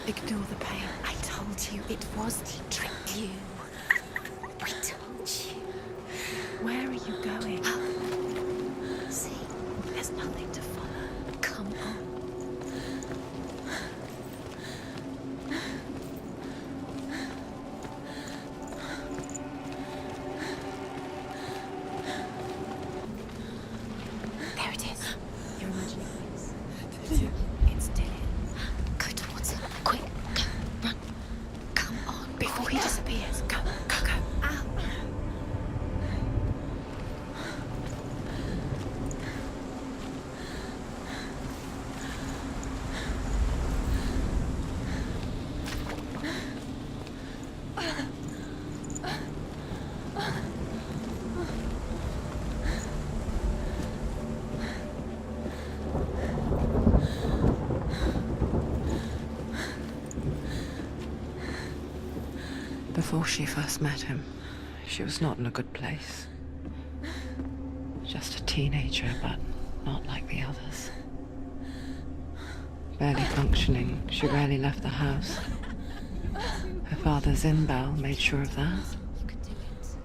Ignore the pain. I told you it was to trick you. I told you. Where are you going? See, There's nothing to follow. come on. There it is. You're imagining things. It's Dillian. Go towards it. Quick, go, run. Come on, Before he disappears. Go, go, go. Ow. Before she first met him, she was not in a good place. Just a teenager, but not like the others. Barely functioning, she rarely left the house. Her father's in-bell made sure of that. You can do it.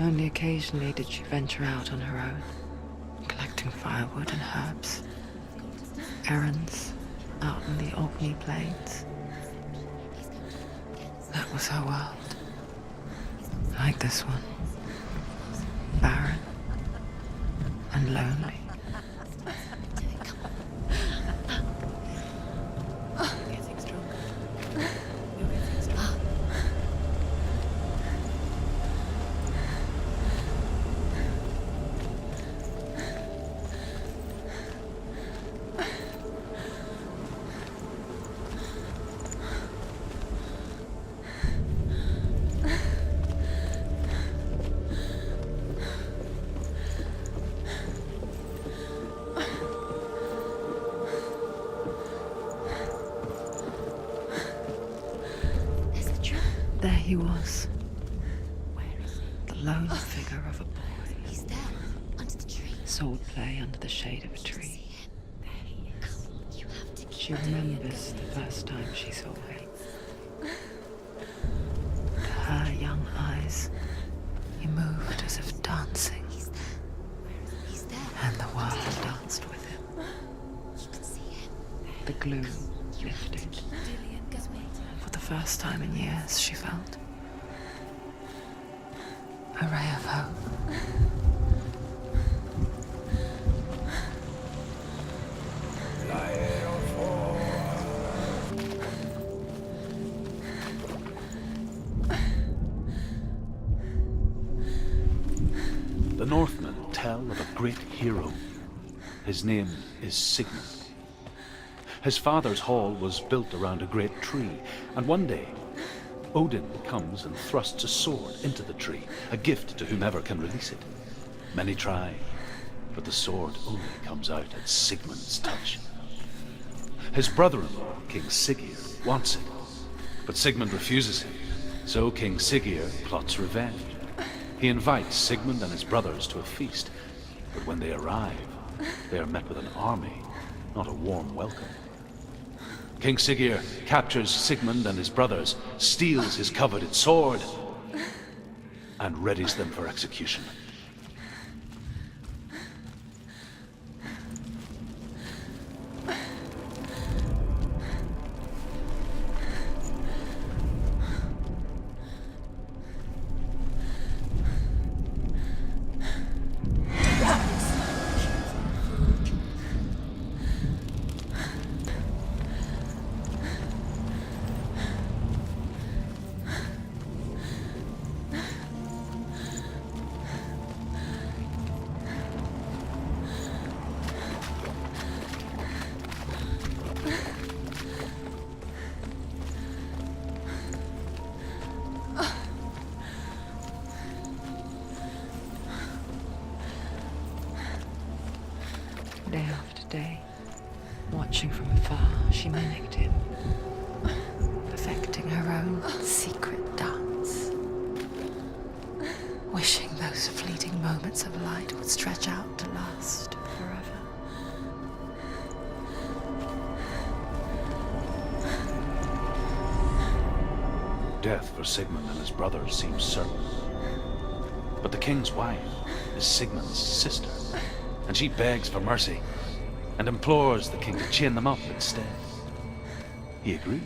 Only occasionally did she venture out on her own, collecting firewood and herbs. Errands out in the Orkney Plains. That was her world. Like this one. Barren and lonely. You're getting stronger. You're getting stronger. There's the trap. There he was, Where is he? the lone figure of a boy. He's there, under the tree. Sword play under the shade of a See tree. him? There he is. You have to She keep remembers the first time she saw him. To her young eyes, he moved as if dancing, He's there. Where is he? He's there. and the world danced with him. You can see him. The gloom lifted. Dillian, just wait. For the first time in years, she felt a ray of hope. The Northmen tell of a great hero. His name is Sigmund. His father's hall was built around a great tree, and one day, Odin comes and thrusts a sword into the tree, a gift to whomever can release it. Many try, but the sword only comes out at Sigmund's touch. His brother-in-law, King Siggeir, wants it, but Sigmund refuses him, so King Siggeir plots revenge. He invites Sigmund and his brothers to a feast, but when they arrive, they are met with an army, not a warm welcome. King Siggeir captures Sigmund and his brothers, steals his coveted sword, and readies them for execution. Day after day, watching from afar, she mimicked him, perfecting her own secret dance, wishing those fleeting moments of light would stretch out to last forever. Death for Sigmund and his brothers seems certain. But the king's wife is Sigmund's sister, and she begs for mercy and implores the king to chain them up instead. He agrees.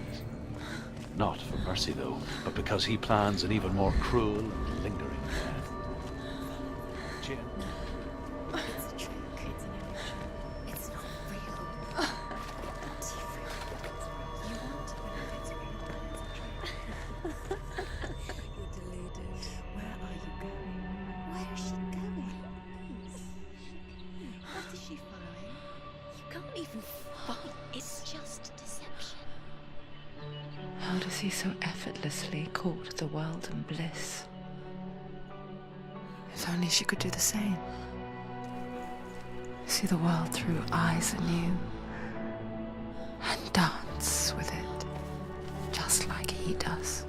Not for mercy, though, but because he plans an even more cruel and lingering death. Chain. It's a trick. It's an illusion. It's not real. But you want to believe it's real, but it's a trick. You're deluded. Where are you going? Where is she going? What is she following? You can't even fight. It's just deception. How does he so effortlessly court the world and bliss? If only she could do the same. See the world through eyes anew and dance with it, just like he does.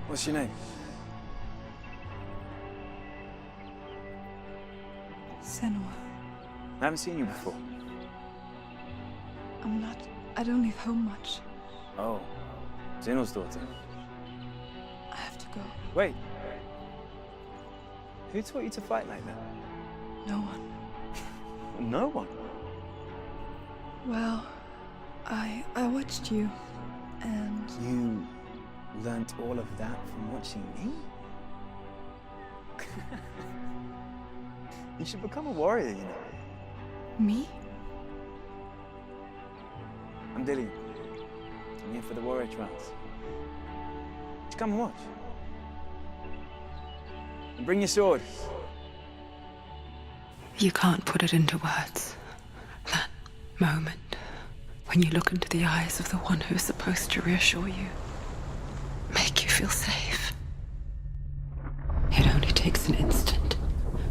What's your name? Senua. I haven't seen you before. I don't leave home much. Oh, Zenua's daughter. I have to go. Wait. Who taught you to fight like that? No one. No one. Well, I watched you, and You learnt all of that from watching me? You should become a warrior, you know. me? I'm Dillian. I'm here for the warrior trials. Just come and watch. And bring your sword. You can't put it into words. That moment when you look into the eyes of the one who is supposed to reassure you, make you feel safe. It only takes an instant.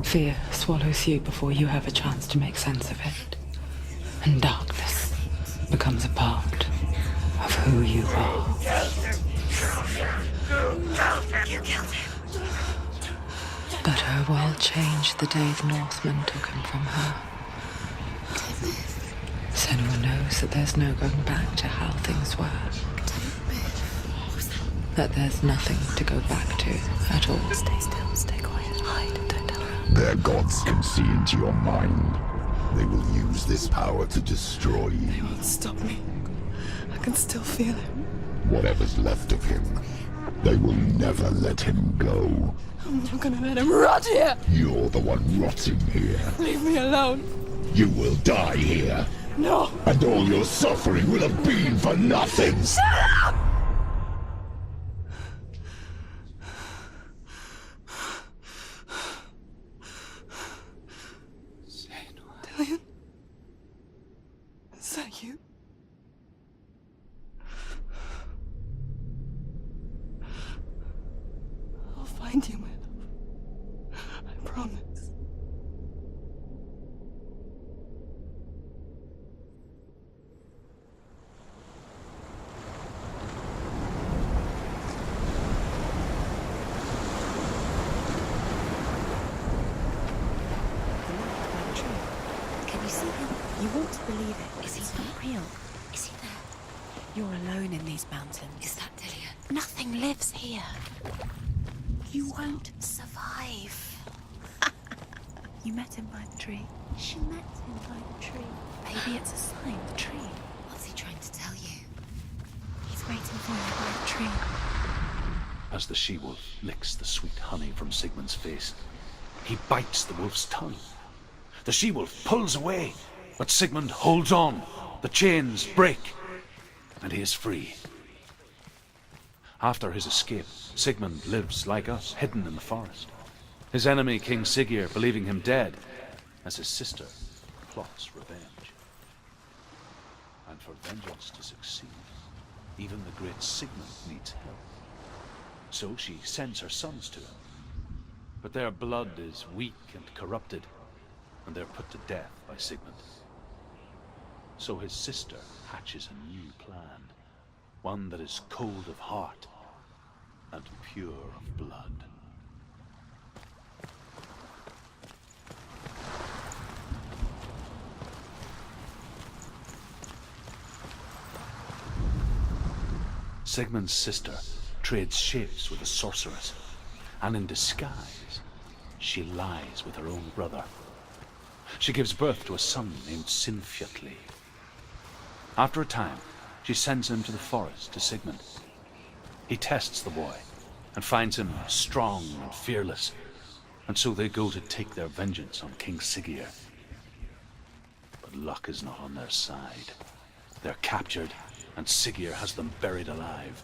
Fear swallows you before you have a chance to make sense of it. And darkness becomes a part of who you are. You killed him. But her world changed the day the Northmen took him from her. Senua knows that there's no going back to how things were. That there's nothing to go back to at all. Stay still, stay quiet, hide, don't tell her. Their gods can see into your mind. They will use this power to destroy They you. won't stop me. I can still feel him. Whatever's left of him, they will never let him go. I'm not gonna let him rot here. You're the one rotting here. Leave me alone. You will die here. No. And all your suffering will have been for nothing. Shut up! Dillian? Is that you? I'll find you, my love. I promise. Can you see him? You want to believe it. Is he not real? Is he there? You're alone in these mountains. Is that Dillian? Nothing lives here. You won't survive. You met him by the tree. She met him by the tree. Maybe it's a sign, the tree. What's he trying to tell you? He's waiting for you by the tree. As the she-wolf licks the sweet honey from Sigmund's face, he bites the wolf's tongue. The she-wolf pulls away, but Sigmund holds on. The chains break, and he is free. After his escape, Sigmund lives like us, hidden in the forest. His enemy, King Siggeir, believing him dead, as his sister plots revenge. And for vengeance to succeed, even the great Sigmund needs help. So she sends her sons to him. But their blood is weak and corrupted, and they're put to death by Sigmund. So his sister hatches a new plan, one that is cold of heart and pure of blood. Sigmund's sister trades shapes with a sorceress, and in disguise, she lies with her own brother. She gives birth to a son named Sinfjotli. After a time, she sends him to the forest to Sigmund. He tests the boy and finds him strong and fearless, and so they go to take their vengeance on King Siggeir. But luck is not on their side. They're captured, and Siggeir has them buried alive.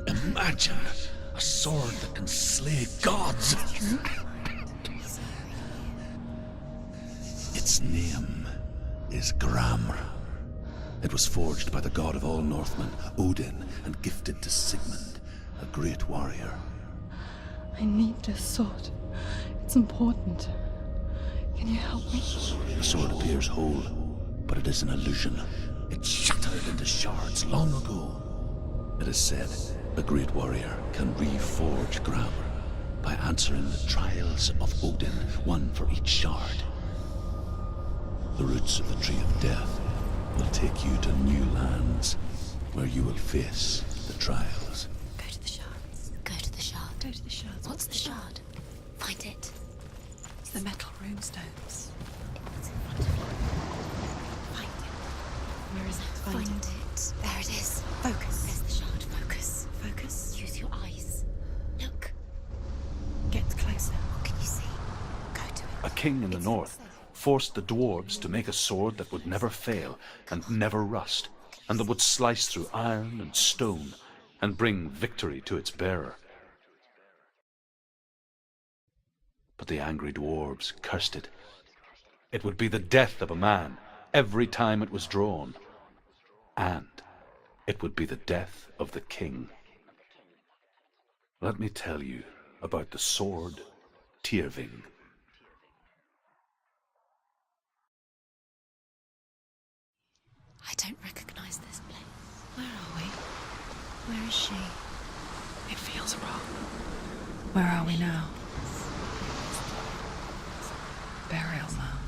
Imagine a sword that can slay gods. Its name is Gramr. It was forged by the god of all Northmen, Odin, and gifted to Sigmund, a great warrior. I need this sword. It's important. Can you help me? The sword appears whole, but it is an illusion. It shattered into shards long ago. It is said a great warrior can reforge Gramr by answering the trials of Odin, one for each shard. The roots of the Tree of Death will take you to new lands where you will face the trials. Go to the shards. Go to the shard. Go to the shards. What's the shard? Find it. It's the metal runestones. It's in front of you. Find it. Where is it? Find it. There it is. Focus. There's the shard. Focus. Focus. Use your eyes. Look. Get closer. What can you see? Go to it. A king in the north forced the dwarves to make a sword that would never fail and never rust, and that would slice through iron and stone and bring victory to its bearer. But the angry dwarves cursed it. It would be the death of a man every time it was drawn, and it would be the death of the king. Let me tell you about the sword Tyrving. I don't recognize this place. Where are we? Where is she? It feels wrong. Where are we now? Burial mound.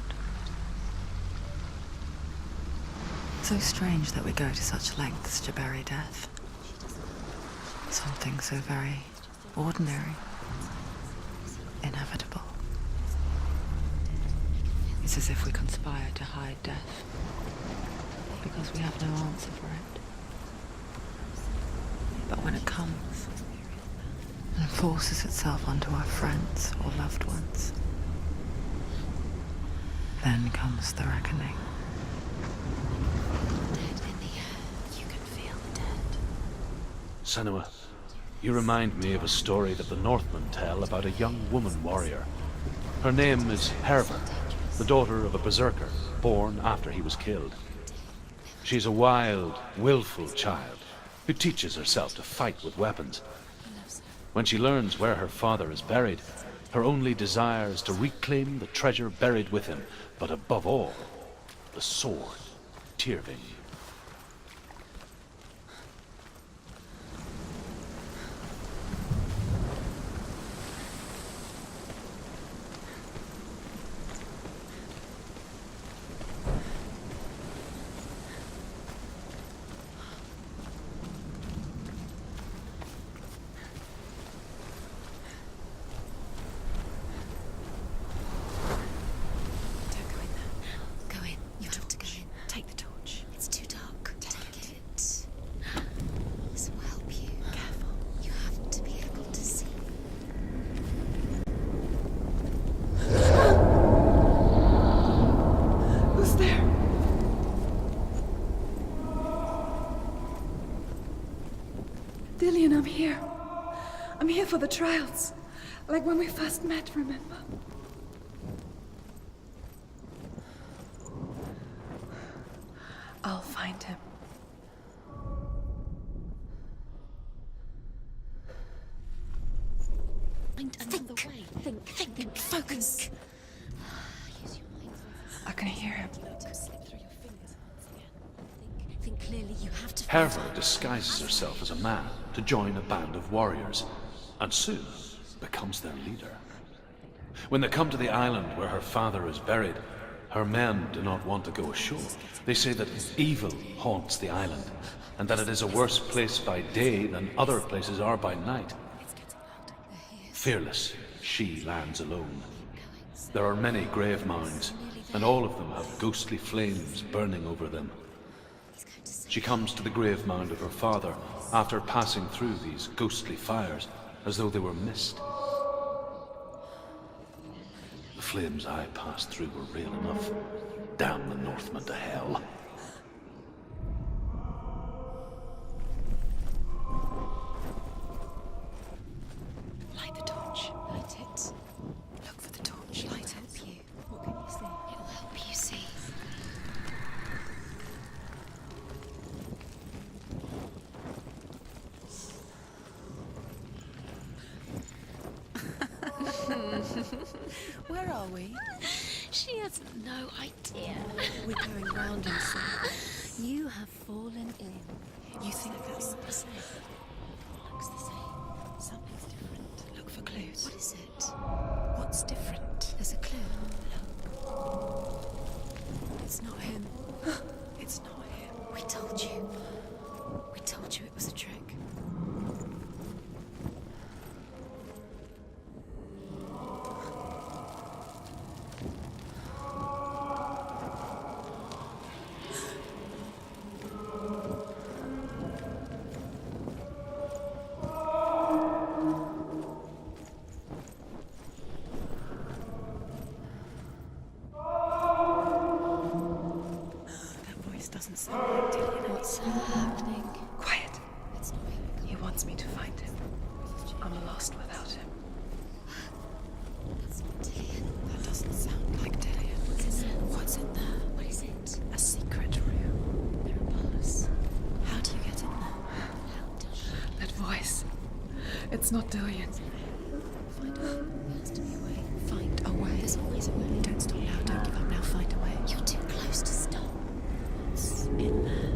So strange that we go to such lengths to bury death. Something so very ordinary, inevitable. It's as if we conspire to hide death, because we have no answer for it. But when it comes and forces itself onto our friends or loved ones, then comes the reckoning. Dead in the air. You can feel the dead. Senua, you remind me of a story that the Northmen tell about a young woman warrior. Her name is Herva, the daughter of a berserker born after he was killed. She's a wild, willful child who teaches herself to fight with weapons. When she learns where her father is buried, her only desire is to reclaim the treasure buried with him, but above all, the sword, Tyrving. Dillian, I'm here. I'm here for the trials. Like when we first met, remember? I'll find him. Think, focus. I can hear him. Think clearly, you have to. Herva disguises herself as a man to join a band of warriors, and soon becomes their leader. When they come to the island where her father is buried, her men do not want to go ashore. They say that evil haunts the island, and that it is a worse place by day than other places are by night. Fearless, she lands alone. There are many grave mounds, and all of them have ghostly flames burning over them. She comes to the grave mound of her father after passing through these ghostly fires, as though they were mist. The flames I passed through were real enough. Damn the Northmen to hell. Light the torch. Light it. Look for the torch. Light it. Help you. What can you see? It'll help you see. Where are we? She has no idea. We're going round in circles. You have fallen in. You think that's the same? Looks the same. Something's different. Look for clues. What is it? What's different? There's a clue. Look. It's not him. It's not him. We told you. We told you it was a trick. Doesn't sound like Dillian. What's happening? Quiet. It's not him. He wants me to find him. I'm lost without him. That's not Dillian. That doesn't sound like Dillian. What's in there? What is it? A secret room. There are bars. How do you get in there? How does she? That voice. It's not Dillian. Find a way. There has to be a way. Find a way. There's always a way. Don't stop now. Don't give up now. Find a way. You're too close to stop. What's in there?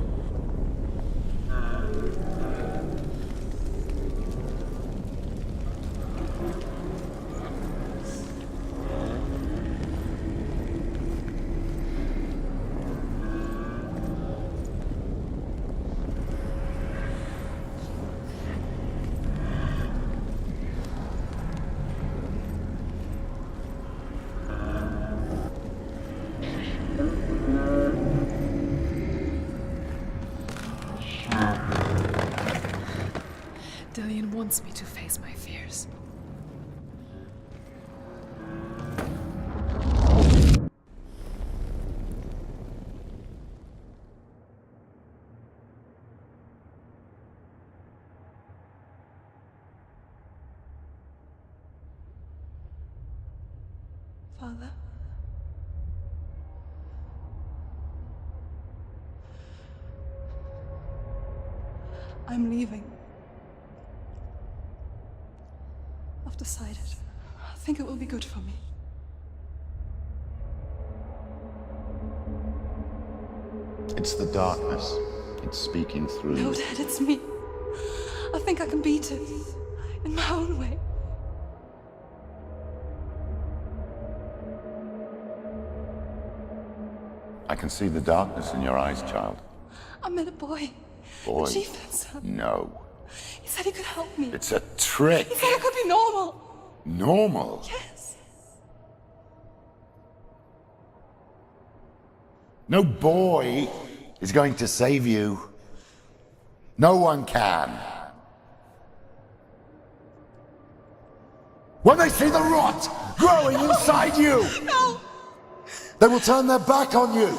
Dillian wants me to face my fears. Father? I'm leaving. I've decided. I think it will be good for me. It's the darkness. It's speaking through No, you. Dad, it's me. I think I can beat it. In my own way. I can see the darkness in your eyes, child. I met a boy. Boy. The chieftain's son. No. He said he could help me. It's a trick. He said I could be normal. Normal. Yes. No boy is going to save you. No one can. When they see the rot growing inside you, No! they will turn their back on you.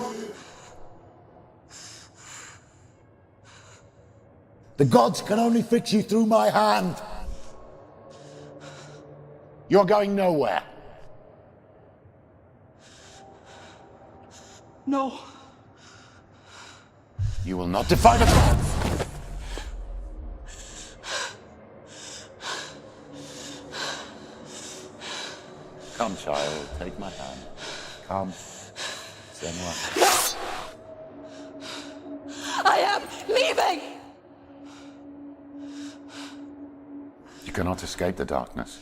The gods can only fix you through my hand. You're going nowhere. No. You will not defy the gods! Come, child, take my hand. Come, Senua. I am leaving! You cannot escape the darkness.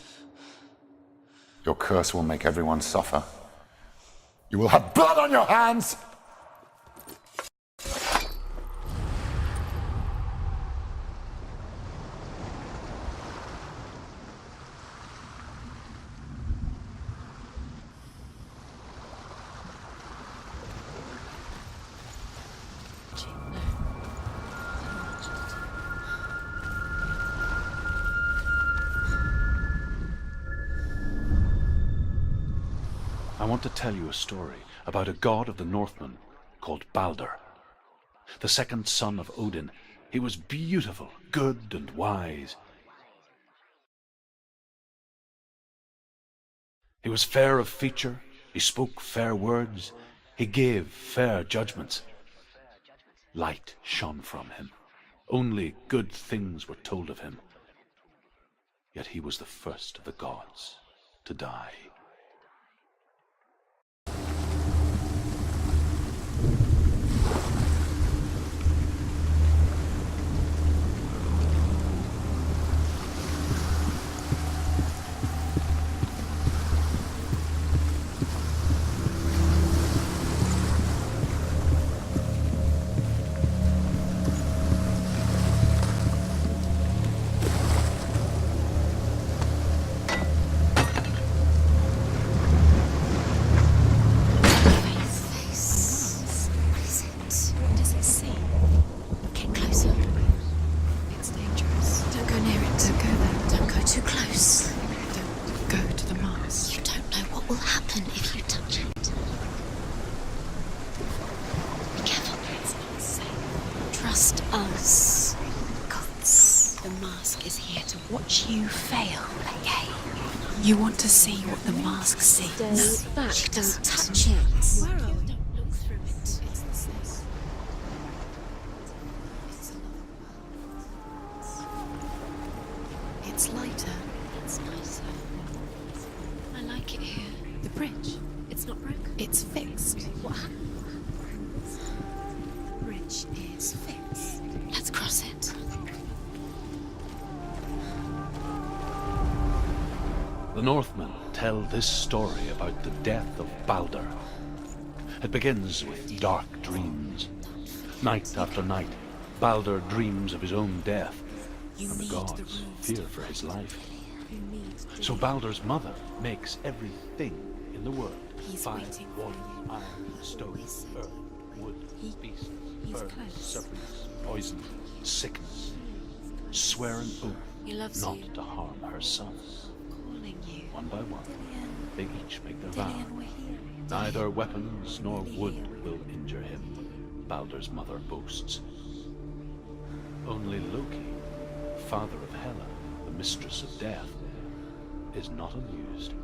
Your curse will make everyone suffer. You will have blood on your hands! I want to tell you a story about a god of the Northmen called Balder. The second son of Odin. He was beautiful, good and wise. He was fair of feature, he spoke fair words, he gave fair judgments. Light shone from him. Only good things were told of him. Yet he was the first of the gods to die. Trust us. Gods, the mask is here to watch you fail again. You want to see what the mask sees. Stay back, She don't doesn't touch it. Where are we? Don't look through it. It's the same. It's another world. It's lighter. It's nicer. I like it here. The bridge. It's not broken. It's fixed. What happened? The bridge is fixed. Let's cross it. The Northmen tell this story about the death of Balder. It begins with dark dreams. Night after night, Balder dreams of his own death, and the gods fear for his life. So Balder's mother makes everything in the world: fire, water, iron, stone, earth, wood, beasts, birds, serpents, poison, sickness. Swear an oath not to harm her sons. One by one, they each make their vow. Neither weapons nor wood will injure him, Balder's mother boasts. Only Loki, father of Hela, the mistress of death, is not amused.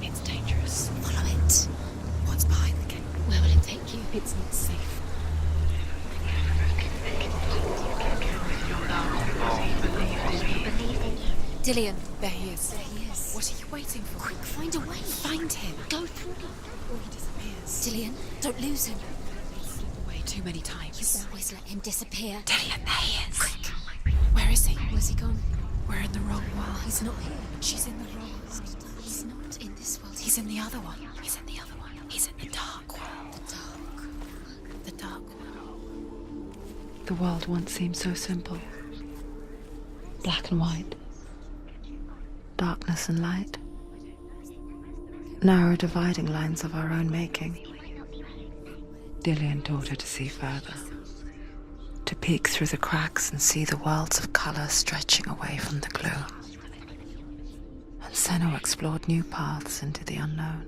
It's dangerous. Follow it. What's behind the gate? Where will it take you? It's not safe. Your love, believe in me. Dillian. There he is. There he is. What are you waiting for? Quick, find a way. Find him. Go through him. Before he disappears. Dillian, don't lose him. He's slipped away too many You times. always let him disappear. Dillian, there he is. Quick. Where is he? Where's he gone? We're in the wrong world. He's not here. She's in the wrong world. He's not in this world. He's in the other one. He's in the other one. He's in the dark world. the dark. The dark world. The world once seemed so simple. Black and white. Darkness and light. Narrow dividing lines of our own making. Dillian taught her to see further. To peek through the cracks and see the worlds of colour stretching away from the gloom. And Senua explored new paths into the unknown.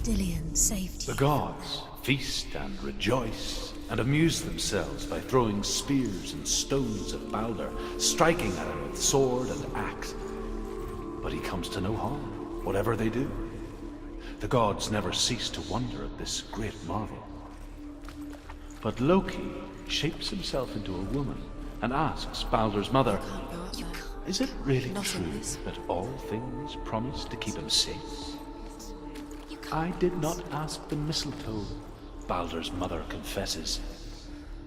Dillian saved you. The gods feast and rejoice and amuse themselves by throwing spears and stones at Balder, striking at him with sword and axe. But he comes to no harm, whatever they do. The gods never cease to wonder at this great marvel. But Loki shapes himself into a woman and asks Balder's mother, is it really true that all things promise to keep him safe? I did not ask the mistletoe, Balder's mother confesses.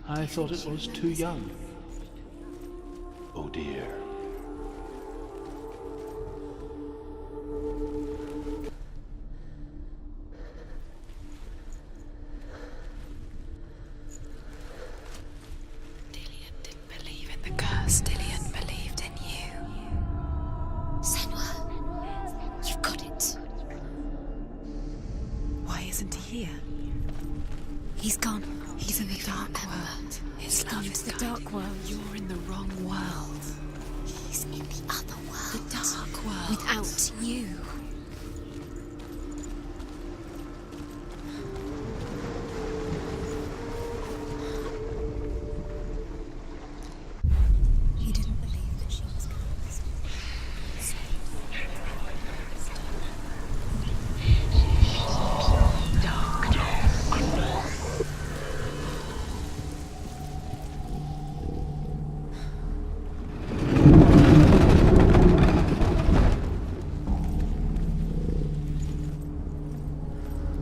I thought it was too young. Oh dear. Dillian didn't believe in the curse. Dillian believed in you. Senua, you've got it. Why isn't he here? He's gone. He's in the dark world. His gone love to is the guiding dark world. you. You're in the wrong world. He's in the other world. The dark world. Without you. He didn't believe that she was going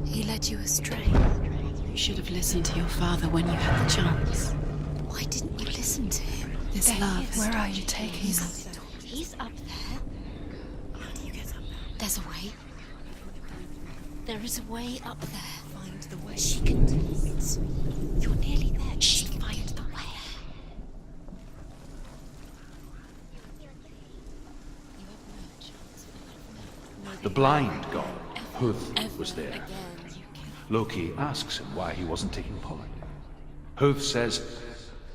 He led you astray. You should have listened to your father when you had the chance. Why didn't you listen to him? This There love, he is. where are you taking us? He's up there. How do you get up there? There's a way. There is a way up there. Find the way. She can do it. You're nearly there. She can find the way. The blind god, Huth, was there. Loki asks him why he wasn't taking part. Huth says,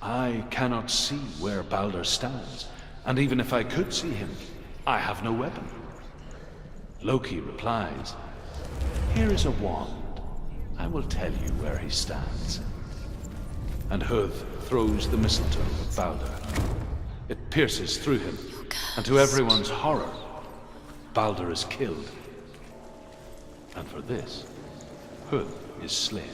I cannot see where Balder stands, and even if I could see him, I have no weapon. Loki replies, here is a wand. I will tell you where he stands. And Huth throws the mistletoe at Balder. It pierces through him, and to everyone's horror, Balder is killed. And for this, Huth is slain.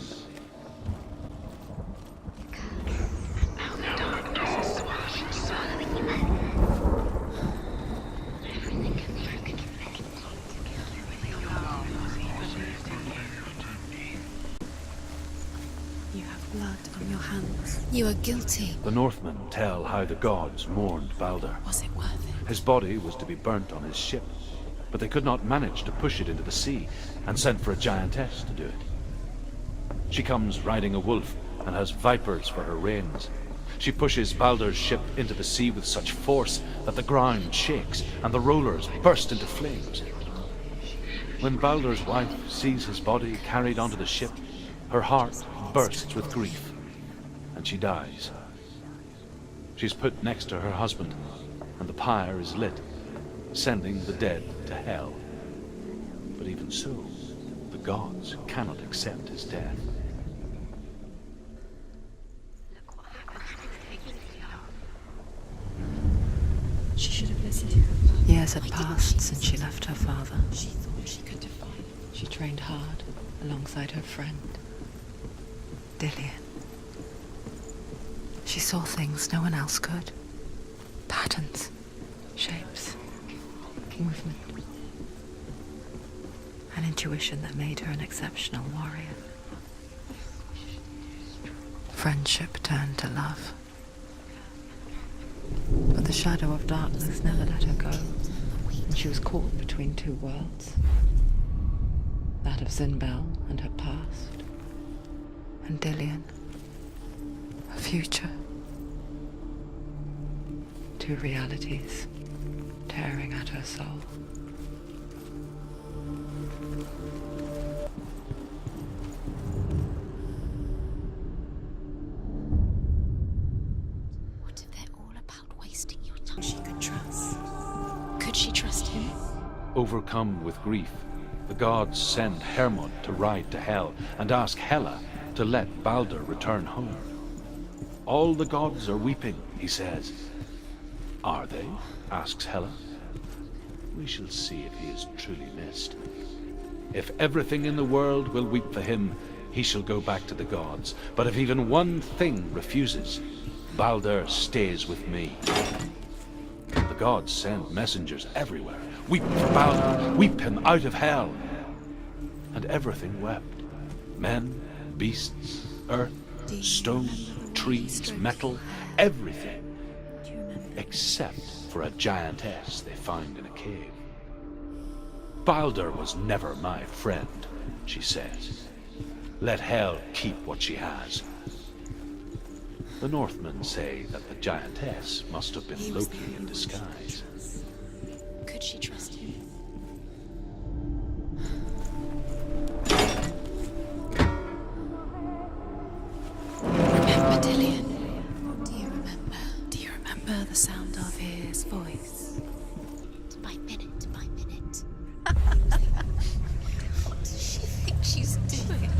You have blood on your hands. You are guilty. The Northmen tell how the gods mourned Balder. Was it worth it? His body was to be burnt on his ship, but they could not manage to push it into the sea and sent for a giantess to do it. She comes riding a wolf and has vipers for her reins. She pushes Balder's ship into the sea with such force that the ground shakes and the rollers burst into flames. When Balder's wife sees his body carried onto the ship, her heart bursts with grief, and she dies. She's put next to her husband, and the pyre is lit, sending the dead to hell. But even so, the gods cannot accept his death. She should have listened to her father. Years had passed since she left her father. She thought she could define. She trained hard alongside her friend, Dillian. She She saw things no one else could. Patterns, shapes, movement. An intuition that made her an exceptional warrior. Friendship turned to love. But the shadow of darkness never let her go, and she was caught between two worlds. That of Zinbel and her past, and Dillian, her future. Two realities tearing at her soul. What if they're all about wasting your time? She could trust. Could she trust him? Overcome with grief, the gods send Hermod to ride to Hell and ask Hela to let Balder return home. All the gods are weeping, he says. Are they? Asks Hela. We shall see if he is truly missed. If everything in the world will weep for him, he shall go back to the gods. But if even one thing refuses, Balder stays with me. The gods send messengers everywhere. Weep for Balder, weep him out of Hell. And everything wept. Men, beasts, earth, stone, trees, metal, everything. Except for a giantess they found in a cave. Balder was never my friend, she says. Let Hel keep what she has. The Northmen say that the giantess must have been Loki in disguise. Could she trust him? Remember Dillian? Do you remember? Do you remember the sound of his voice? By minute by minute. What does she think she's doing?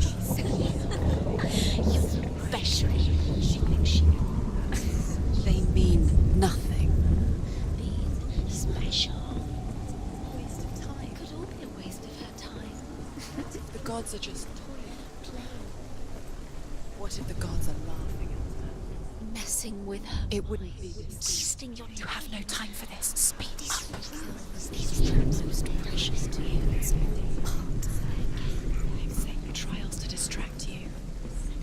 You're special. She thinks she They mean nothing. being special. Waste of time. It could all be a waste of her time. The gods are just toying. What if the gods are laughing at her? Messing with her. It wouldn't be mind. this. Wasting your You have no time for this. Speed up. These are most precious to you. It's all part of their game. They've set your trials to distract you.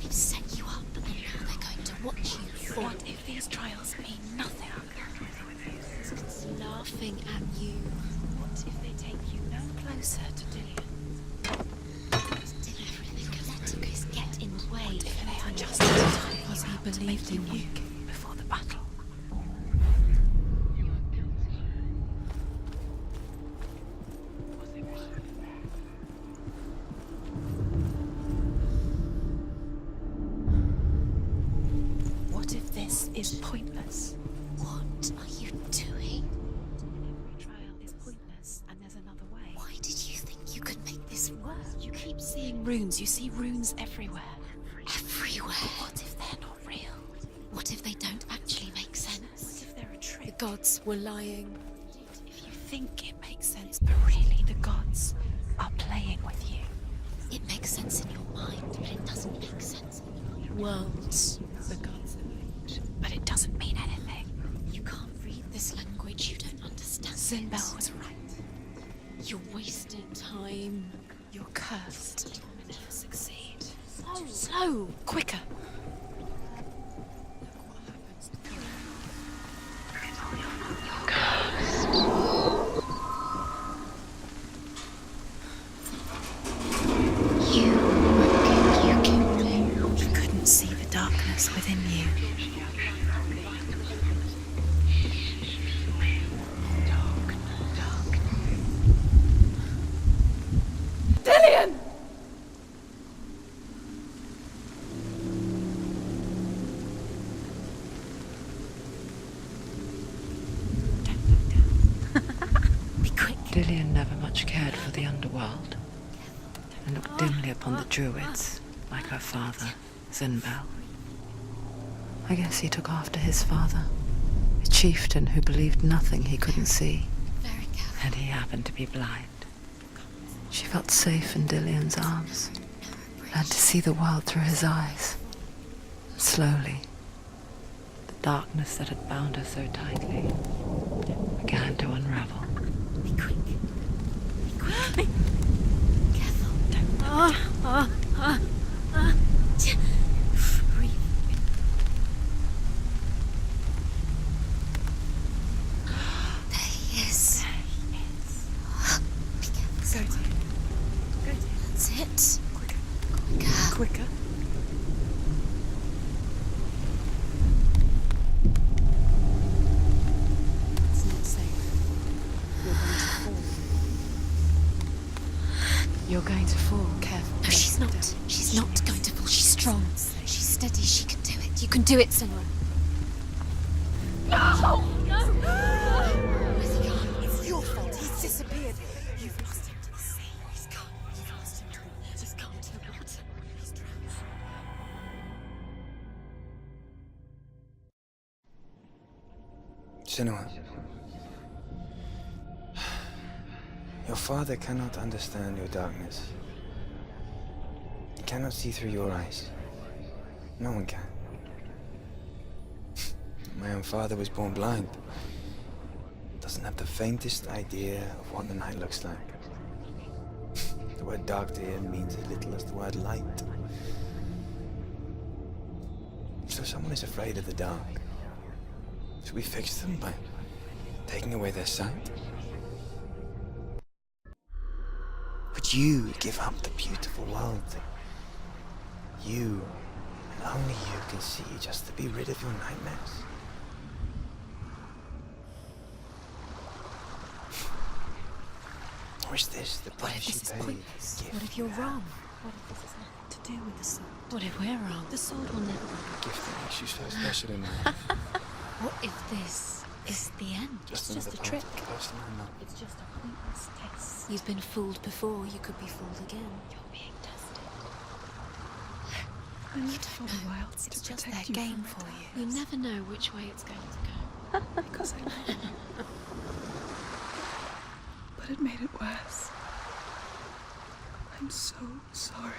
They've set you up and now they're going to watch you fall. What if these trials mean nothing? It's laughing at you. What if they take you no closer to Dillian? Everything is get in the way. What if they are just tying you He out to believed make in you you. weak before the battle? What if this is pointless? What are you doing? Every trial is pointless, and there's another way. Why did you think you could make this work? You keep seeing runes. You see runes everywhere. Everywhere. What if they're not real? What if they don't actually make What sense? if they're a trick? The gods were lying. If you think it makes sense, but really the gods are playing with you. It makes sense in your mind, but it doesn't make sense in your worlds. The gods are mute, but it doesn't mean anything. You can't read this language, you don't understand. Zinbel was right. You're wasting time. You're cursed. You'll succeed. Slow! Quicker! You killed him. You couldn't see the darkness within you. Dillian! Be quick. Dillian never much cared for the underworld, and looked dimly upon the druids, like her father, Zinbel. I guess he took after his father, a chieftain who believed nothing he couldn't see, Very careful. and he happened to be blind. She felt safe in Dillian's arms, learned to see the world through his eyes. Slowly, darkness that had bound her so tightly began to unravel. Be quick. Be quick. Careful. Breathe. There he is. Be careful. Go, dear. That's it. Quicker. Quicker. Quicker. It's not safe. You're going to fall. Careful. No, she's not. She's not going to fall. She's strong. She's steady. She can do it. You can do it, Senua. No! No! Where's he gone? It's your fault. He's disappeared. You've lost him to the sea. He's gone. You've lost him to the... Just gone to the water. He's drowned. Senua, your father cannot understand your darkness. He cannot see through your eyes. No one can. My own father was born blind. Doesn't have the faintest idea of what the night looks like. The word dark to him means as little as the word light. So someone is afraid of the dark. Should we fix them by taking away their sight? Would you give up the beautiful world that you, and only you, can see just to be rid of your nightmares? Or is this the What price if you this is pay? pointless? Gift What if you're wrong? What if this has nothing to do with the sword? What if we're wrong? The sword will never work. A gift that makes you so special in life. What if this is the end? Just It's just another a part trick. of the person I know. It's just a pointless test. You've been fooled before. You could be fooled again. You're being tested. I lived for a while It's to just protect their you game from for my you. You never know which way it's going to go. because I love you. But it made it worse. I'm so sorry.